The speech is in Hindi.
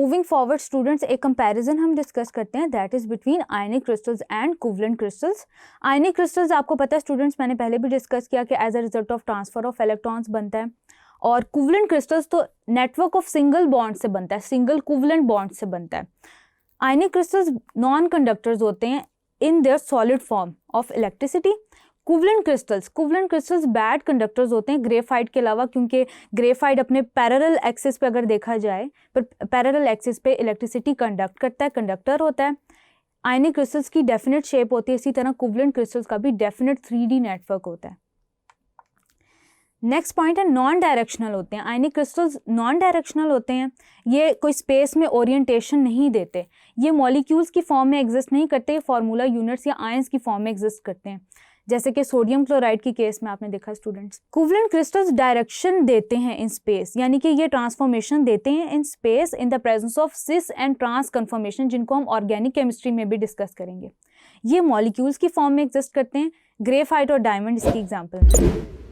मूविंग फॉरवर्ड स्टूडेंट्स, एक कंपैरिजन हम डिस्कस करते हैं, that is between ionic crystals and covalent crystals. Ionic crystals आपको पता है स्टूडेंट्स, मैंने पहले भी डिस्कस किया कि as a result of transfer of electrons बनता है, और कोवलेंट क्रिस्टल्स तो नेटवर्क ऑफ सिंगल बॉन्ड से बनता है, सिंगल कोवलेंट बॉन्ड से बनता है। आयनिक क्रिस्टल्स नॉन कंडक्टर्स होते हैं in their solid form of electricity. Covalent crystals bad conductors होते हैं ग्रेफाइट के अलावा, क्योंकि ग्रेफाइट अपने पैरेलल एक्सिस पे अगर देखा जाए, पर पैरेलल एक्सिस पे इलेक्ट्रिसिटी कंडक्ट करता है, कंडक्टर होता है। आयनिक क्रिस्टल्स की डेफिनेट शेप होती है, इसी तरह कोवलेंट क्रिस्टल्स का भी डेफिनेट 3D नेटवर्क होता है। नेक्स्ट पॉइंट है नॉन डायरेक्शनल होते हैं। आयनिक क्रिस्टल्स नॉन डायरेक्शनल होते हैं, ये कोई स्पेस में ओरिएंटेशन नहीं देते, ये मॉलिक्यूल्स की फॉर्म में एग्जिस्ट नहीं करते, ये फार्मूला यूनिट्स या आयंस की फॉर्म में एग्जिस्ट करते हैं, जैसे कि सोडियम क्लोराइड की केस में आपने देखा स्टूडेंट्स। कोवलेंट क्रिस्टल्स डायरेक्शन देते हैं इन स्पेस, यानी कि ये ट्रांसफॉर्मेशन देते हैं in space in the presence of cis and trans conformation, जिनको हम ऑर्गेनिक केमिस्ट्री में भी डिस्कस करेंगे। ये मॉलिक्यूल्स की फॉर्म में एग्जिस्ट करते हैं, ग्रेफाइट और डायमंड इसकी एग्जाम्पल हैं।